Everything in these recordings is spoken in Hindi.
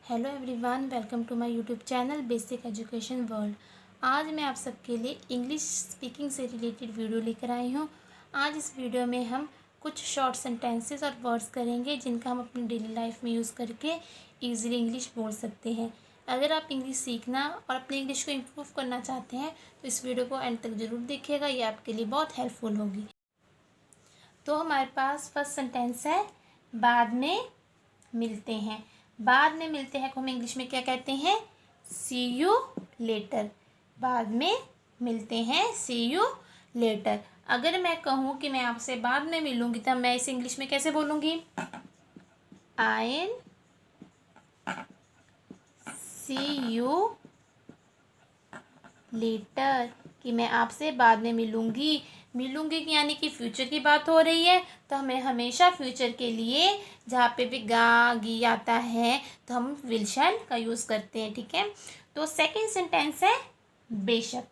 Hello everyone, welcome to my YouTube channel basic education world. आज मैं आप सबके लिए इंग्लिश स्पीकिंग से रिलेटेड वीडियो लेकर आई हूँ। आज इस वीडियो में हम कुछ शॉर्ट सेंटेंसेस और वर्ड्स करेंगे जिनका हम अपनी डेली लाइफ में यूज़ करके इजीली इंग्लिश बोल सकते हैं। अगर आप इंग्लिश सीखना और अपनी इंग्लिश को इम्प्रूव करना चाहते हैं तो इस वीडियो को एंड तक ज़रूर देखिएगा, ये आपके लिए बहुत हेल्पफुल होगी। तो हमारे पास फर्स्ट सेंटेंस है, बाद में मिलते हैं। बाद में मिलते हैं को हम इंग्लिश में क्या कहते हैं? सी यू लेटर। बाद में मिलते हैं, सी यू लेटर। अगर मैं कहूँ कि मैं आपसे बाद में मिलूंगी तब मैं इसे इंग्लिश में कैसे बोलूँगी? आई सी यू लेटर, कि मैं आपसे बाद में मिलूंगी। मिलूंगी यानी कि फ्यूचर की बात हो रही है, तो हमें हमेशा फ्यूचर के लिए जहाँ पे भी गा गी आता है तो हम विल शैल का यूज़ करते हैं। ठीक है, तो सेकंड सेंटेंस है बेशक।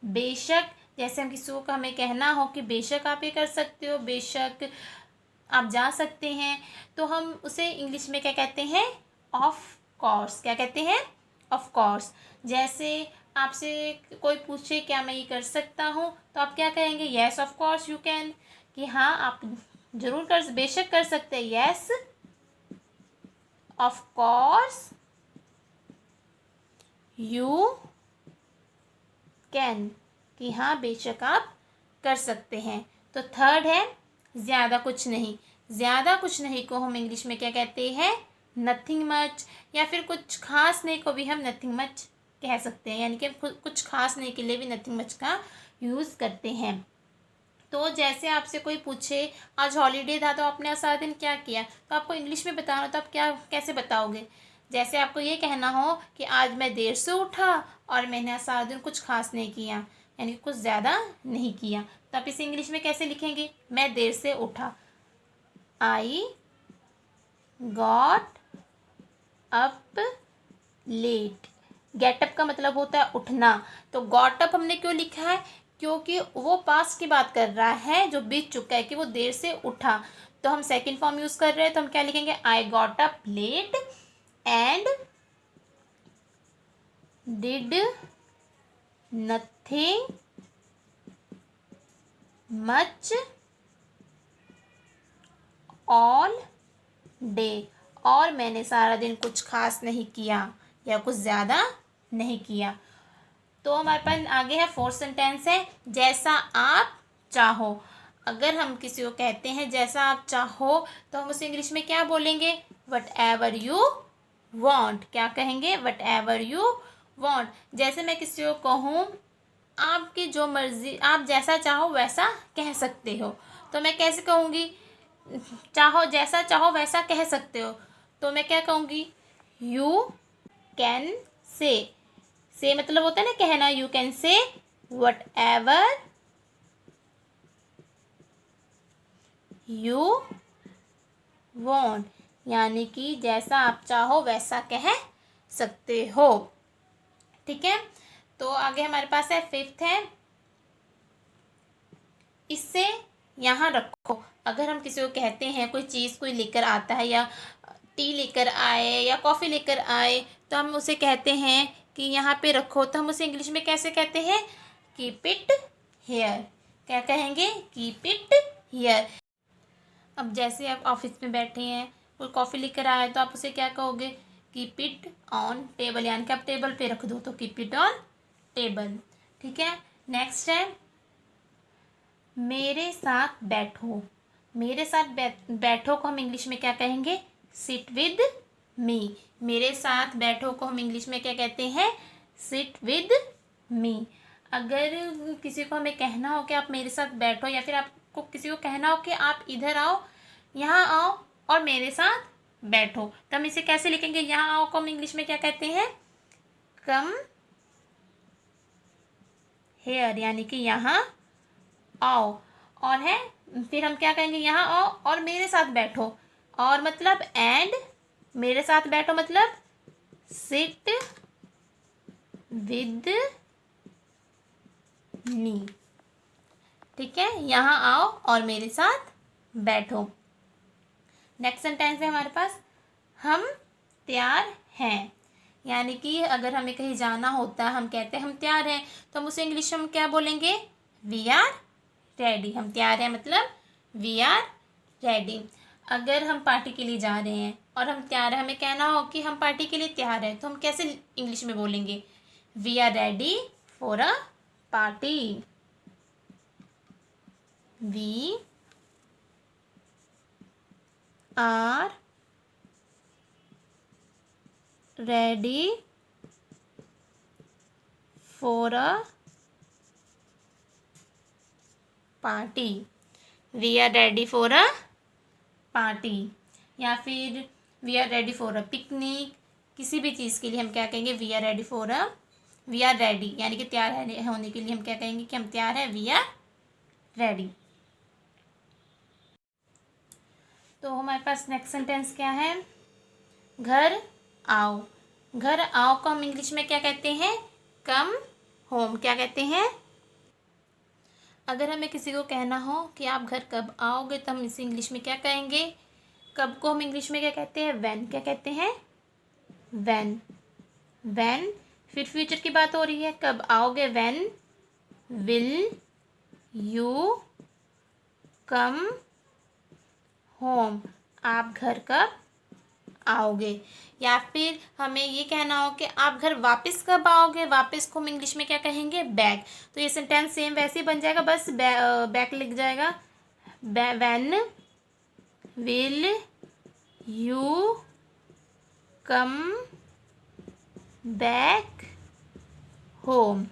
बेशक, जैसे हम किसी को हमें कहना हो कि बेशक आप ये कर सकते हो, बेशक आप जा सकते हैं, तो हम उसे इंग्लिश में क्या कहते हैं? Of course. क्या कहते हैं? Of course. जैसे आपसे कोई पूछे क्या मैं ये कर सकता हूँ, तो आप क्या कहेंगे? Yes of course you can, कि हाँ आप जरूर कर, बेशक कर सकते हैं। Yes of course you can, कि हाँ बेशक आप कर सकते हैं। तो थर्ड है ज़्यादा कुछ नहीं। ज़्यादा कुछ नहीं को हम इंग्लिश में क्या कहते हैं? नथिंग मच, या फिर कुछ खास नहीं को भी हम नथिंग मच कह सकते हैं, यानी कि कुछ खास नहीं के लिए भी नथिंग मच का यूज़ करते हैं। तो जैसे आपसे कोई पूछे आज हॉलीडे था तो आपने सारा दिन क्या किया, तो आपको इंग्लिश में बताना, तो आप क्या कैसे बताओगे? जैसे आपको ये कहना हो कि आज मैं देर से उठा और मैंने आज सारा दिन कुछ खास नहीं किया, यानी कि कुछ ज़्यादा नहीं किया, तो आप इसे इंग्लिश में कैसे लिखेंगे? मैं देर से उठा। I got up late. Get up का मतलब होता है उठना, तो गॉट अप हमने क्यों लिखा है? क्योंकि वो पास्ट की बात कर रहा है जो बीत चुका है, कि वो देर से उठा, तो हम सेकंड फॉर्म यूज कर रहे हैं, तो हम क्या लिखेंगे? I got up late and did nothing much all day, और मैंने सारा दिन कुछ खास नहीं किया या कुछ ज़्यादा नहीं किया। तो हमारे पास आगे है फोर्थ सेंटेंस है, जैसा आप चाहो। अगर हम किसी को कहते हैं जैसा आप चाहो, तो हम उसे इंग्लिश में क्या बोलेंगे? What ever you want. क्या कहेंगे? What ever you want. जैसे मैं किसी को कहूँ आपकी जो मर्जी, आप जैसा चाहो वैसा कह सकते हो, तो मैं कैसे कहूँगी? चाहो, जैसा चाहो वैसा कह सकते हो, तो मैं क्या कहूँगी? यू कैन से मतलब होता है ना कहना, you can say what ever you want, यानी कि जैसा आप चाहो वैसा कह सकते हो। ठीक है, तो आगे हमारे पास है फिफ्थ है, इससे यहाँ रखो। अगर हम किसी को कहते हैं कोई चीज़ कोई लेकर आता है, या टी लेकर आए या कॉफ़ी लेकर आए, तो हम उसे कहते हैं कि यहाँ पे रखो, तो हम उसे इंग्लिश में कैसे कहते हैं? Keep it here. क्या कहेंगे? Keep it here. अब जैसे आप ऑफिस में बैठे हैं, कोई कॉफ़ी लेकर आया, तो आप उसे क्या कहोगे? कीप इट ऑन टेबल, यानी कि आप टेबल पे रख दो, तो कीप इट ऑन टेबल। ठीक है, नेक्स्ट है मेरे साथ बैठो। मेरे साथ बैठो को हम इंग्लिश में क्या कहेंगे? Sit with me. मेरे साथ बैठो को हम इंग्लिश में क्या कहते हैं? Sit with me. अगर किसी को हमें कहना हो कि आप मेरे साथ बैठो, या फिर आपको किसी को कहना हो कि आप इधर आओ, यहाँ आओ और मेरे साथ बैठो, तो हम इसे कैसे लिखेंगे? यहाँ आओ को हम इंग्लिश में क्या कहते हैं? कम हेयर, यानी कि यहाँ आओ। और है फिर हम क्या कहेंगे? यहाँ आओ और मेरे साथ बैठो, और मतलब एंड मेरे साथ बैठो मतलब सिट विद मी। ठीक है, यहाँ आओ और मेरे साथ बैठो। नेक्स्ट सेंटेंस है हमारे पास, हम तैयार हैं। यानी कि अगर हमें कहीं जाना होता है, हम कहते हैं हम तैयार हैं, तो हम उसे इंग्लिश में क्या बोलेंगे? We are ready. हम तैयार हैं मतलब वी आर रेडी। अगर हम पार्टी के लिए जा रहे हैं और हम तैयार हैं, हमें कहना हो कि हम पार्टी के लिए तैयार हैं, तो हम कैसे इंग्लिश में बोलेंगे? We are ready for a party. We are ready for a party. We are ready for a party. या फिर we are ready for a picnic. किसी भी चीज़ के लिए हम क्या कहेंगे? We are ready for a, we are ready यानी कि तैयार होने के लिए हम क्या कहेंगे कि हम तैयार हैं, वी आर रेडी। तो हमारे पास नेक्स्ट सेंटेंस क्या है? घर आओ। घर आओ को हम इंग्लिश में क्या कहते हैं? Come home. क्या कहते हैं? अगर हमें किसी को कहना हो कि आप घर कब आओगे, तो हम इसे इंग्लिश में क्या कहेंगे? कब को हम इंग्लिश में क्या कहते हैं? व्हेन। क्या कहते हैं? व्हेन। व्हेन। फिर फ्यूचर की बात हो रही है, कब आओगे? When will you come home. आप घर कब आओगे? या फिर हमें ये कहना हो कि आप घर वापस कब आओगे? वापस को हम इंग्लिश में क्या कहेंगे? बैक। तो ये सेंटेंस सेम वैसे ही बन जाएगा, बस बैक लिख जाएगा। When will you come back home.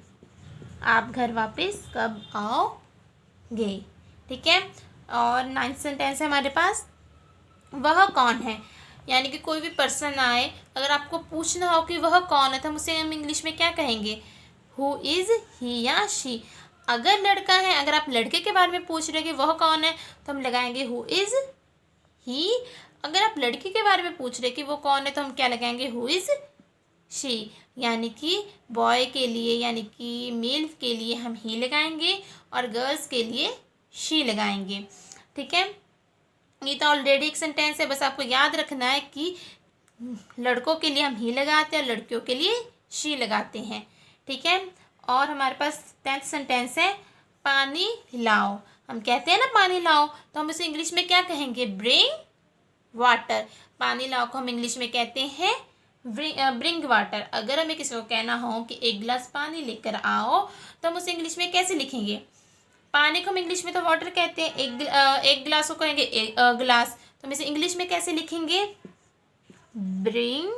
आप घर वापस कब आओगे? ठीक है। और 9th सेंटेंस है हमारे पास, वह कौन है। यानी कि कोई भी पर्सन आए, अगर आपको पूछना हो कि वह कौन है, तो हम इंग्लिश में क्या कहेंगे? हु इज़ ही या शी। अगर लड़का है, अगर आप लड़के के बारे में पूछ रहे कि वह कौन है, तो हम लगाएंगे हु इज़ ही। अगर आप लड़की के बारे में पूछ रहे कि वो कौन है, तो हम क्या लगाएंगे? Who is she. यानी कि बॉय के लिए, यानी कि मेल के लिए हम ही लगाएंगे और गर्ल्स के लिए शी लगाएंगे। ठीक है। ये तो ऑलरेडी एक सेंटेंस है, बस आपको याद रखना है कि लड़कों के लिए हम ही लगाते हैं और लड़कियों के लिए शी लगाते हैं। ठीक है। और हमारे पास 10th सेंटेंस है, पानी लाओ। हम कहते हैं ना पानी लाओ, तो हम इसे इंग्लिश में क्या कहेंगे? Bring water. पानी लाओ को हम इंग्लिश में कहते हैं ब्रिंग वाटर। अगर हमें किसी को कहना हो कि एक गिलास पानी लेकर आओ, तो हम उसे इंग्लिश में कैसे लिखेंगे? पानी को हम इंग्लिश में तो वाटर कहते हैं, एक गिलास को कहेंगे गिलास, तो हम इसे इंग्लिश में कैसे लिखेंगे? ब्रिंग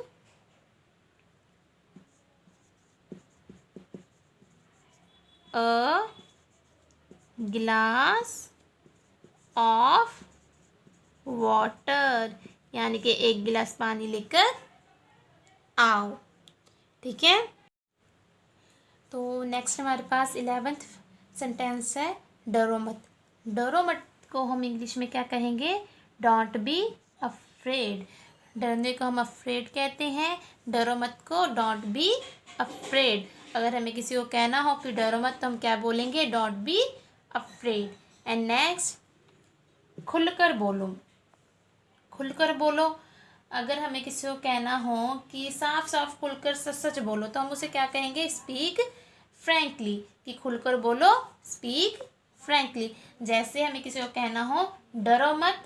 अ गिलास ऑफ वाटर। यानी कि एक गिलास पानी लेकर आओ। ठीक है। तो नेक्स्ट हमारे पास 11th सेंटेंस है, डरो मत। डरो मत को हम इंग्लिश में क्या कहेंगे? Don't be afraid. डरने को हम अफ्रेड कहते हैं, डरो मत को डोंट बी अफ्रेड। अगर हमें किसी को कहना हो कि डरो मत, तो हम क्या बोलेंगे? Don't be afraid. And next, खुलकर बोलो। खुलकर बोलो। अगर हमें किसी को कहना हो कि साफ साफ खुलकर सच सच बोलो, तो हम उसे क्या कहेंगे? Speak frankly. कि खुलकर बोलो, स्पीक फ्रैंकली। जैसे हमें किसी को कहना हो डरो मत,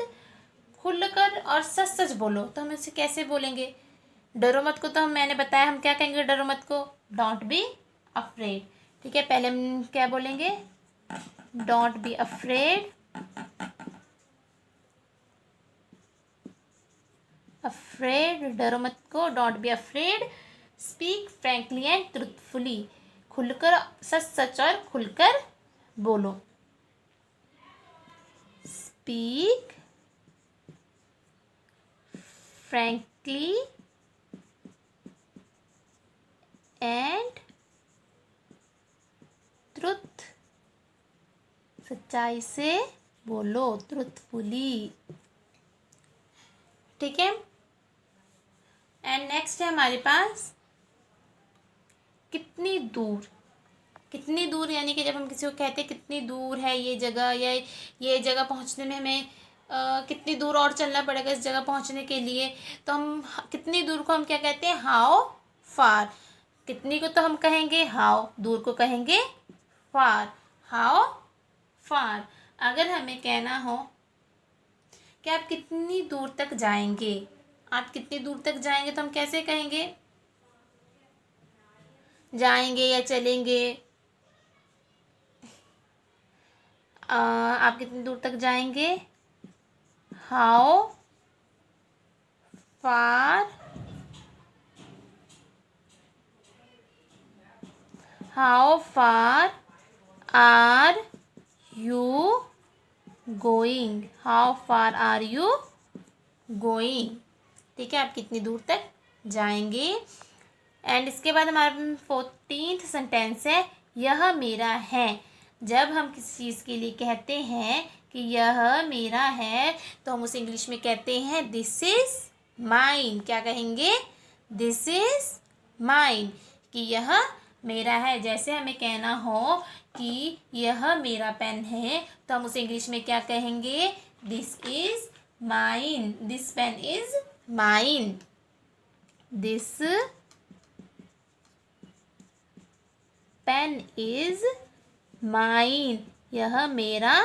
खुलकर और सच सच बोलो, तो हम इसे कैसे बोलेंगे? डरो मत को तो मैंने बताया हम क्या कहेंगे? डरो मत को डोंट बी अफ्रेड। ठीक है। पहले हम क्या बोलेंगे? Don't be afraid. अफ्रेड, डरो मत को don't be afraid. Speak frankly and truthfully. खुलकर सच सच और खुलकर बोलो। Speak frankly and truth. सच्चाई से बोलो, ट्रुथफुली। ठीक है। एंड नेक्स्ट है हमारे पास, कितनी दूर। कितनी दूर यानी कि जब हम किसी को कहते हैं कितनी दूर है ये जगह, या ये जगह पहुंचने में हमें कितनी दूर और चलना पड़ेगा इस जगह पहुंचने के लिए, तो हम कितनी दूर को हम क्या कहते हैं, हाउ फार। कितनी को तो हम कहेंगे हाउ, दूर को कहेंगे फार, हाउ फार। अगर हमें कहना हो कि आप कितनी दूर तक जाएंगे, आप कितनी दूर तक जाएंगे, तो हम कैसे कहेंगे, जाएंगे या चलेंगे। आप कितनी दूर तक जाएंगे, how far, how far are you going, how far are you going. ठीक है, आप कितनी दूर तक जाएंगे। एंड इसके बाद हमारा 14th सेंटेंस है, यह मेरा है। जब हम किसी चीज़ के लिए कहते हैं कि यह मेरा है, तो हम उसे इंग्लिश में कहते हैं दिस इज़ माइन। क्या कहेंगे, दिस इज़ माइन, कि यह मेरा है। जैसे हमें कहना हो कि यह मेरा पेन है, तो हम उसे इंग्लिश में क्या कहेंगे, this is mine, this pen is mine, this pen is mine, यह मेरा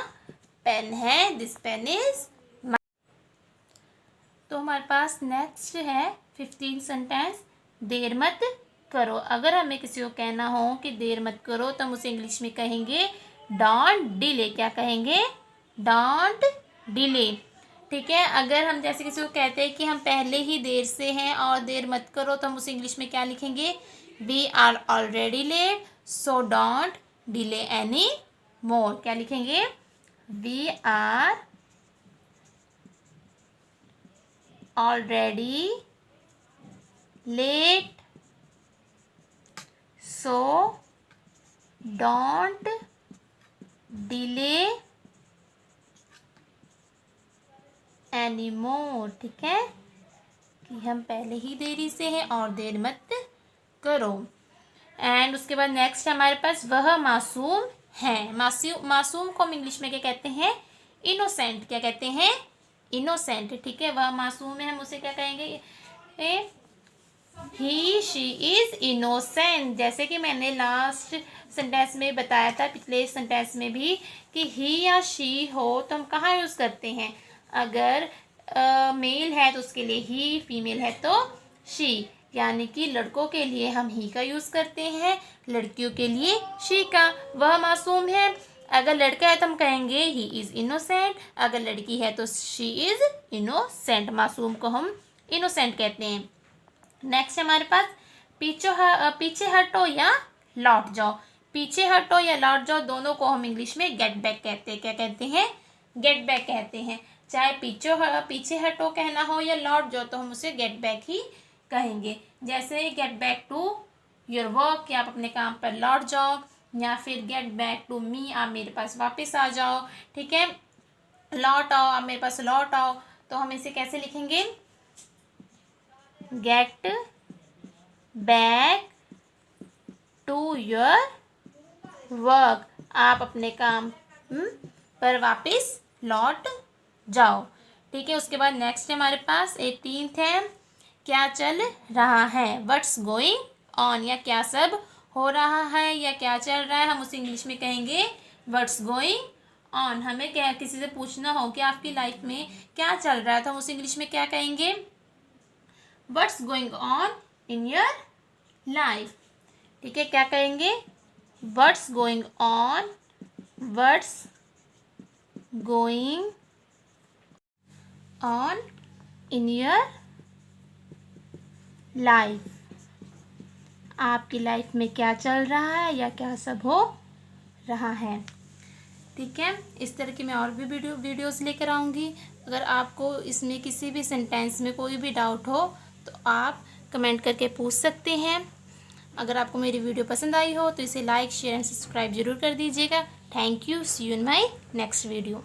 पेन है, दिस पेन इज़ माइन। तो हमारे पास नेक्स्ट है 15 सेंटेंस, देर मत करो। अगर हमें किसी को कहना हो कि देर मत करो, तो हम उसे इंग्लिश में कहेंगे डोंट डिले। क्या कहेंगे, डोंट डिले। ठीक है, अगर हम जैसे किसी को कहते हैं कि हम पहले ही देर से हैं और देर मत करो, तो हम उसे इंग्लिश में क्या लिखेंगे, we are already late so don't delay any more. क्या लिखेंगे, we are already late so don't delay any more. ठीक है, कि हम पहले ही देरी से हैं और देर मत करो। एंड उसके बाद नेक्स्ट हमारे पास, वह मासूम है। मासूम को हम इंग्लिश में क्या कहते हैं, इनोसेंट। क्या कहते हैं, इनोसेंट। ठीक है, वह मासूम है, हम उसे क्या कहेंगे, ही शी इज़ इनोसेंट। जैसे कि मैंने लास्ट सेंटेंस में बताया था, पिछले सेंटेंस में भी, कि ही या शी हो तो हम कहाँ यूज़ करते हैं, अगर मेल है तो उसके लिए ही, फीमेल है तो शी। यानी कि लड़कों के लिए हम ही का यूज़ करते हैं, लड़कियों के लिए शी का। वह मासूम है, अगर लड़का है तो हम कहेंगे ही इज़ इनोसेंट, अगर लड़की है तो शी इज़ इनोसेंट। मासूम को हम इनोसेंट कहते हैं। नेक्स्ट हमारे पास, पीछे हटो या लौट जाओ। पीछे हटो या लौट जाओ, दोनों को हम इंग्लिश में गेट बैक कहते हैं। क्या कहते हैं, गेट बैक कहते हैं। चाहे पीछे हटो कहना हो या लौट जाओ, तो हम उसे गेट बैक ही कहेंगे। जैसे get back to your work, कि आप अपने काम पर लौट जाओ, या फिर गेट बैक टू मी, आप मेरे पास वापस आ जाओ। ठीक है, लौट आओ, आप मेरे पास लौट आओ, तो हम इसे कैसे लिखेंगे, get back to your work, आप अपने काम पर वापस लौट जाओ। ठीक है, उसके बाद नेक्स्ट हमारे पास 18th है, क्या चल रहा है, व्हाट्स गोइंग ऑन, या क्या सब हो रहा है या क्या चल रहा है, हम उसे इंग्लिश में कहेंगे व्हाट्स गोइंग ऑन। हमें क्या किसी से पूछना हो कि आपकी लाइफ में क्या चल रहा है, तो हम उसे इंग्लिश में क्या कहेंगे, what's going on in your life. ठीक है, क्या कहेंगे, what's going on, what's going on in your life, आपकी लाइफ में क्या चल रहा है या क्या सब हो रहा है। ठीक है, इस तरह की मैं और भी वीडियोस लेकर आऊँगी। अगर आपको इसमें किसी भी सेंटेंस में कोई भी डाउट हो तो आप कमेंट करके पूछ सकते हैं। अगर आपको मेरी वीडियो पसंद आई हो तो इसे लाइक, शेयर एंड सब्सक्राइब जरूर कर दीजिएगा। Thank you, see you in my next video.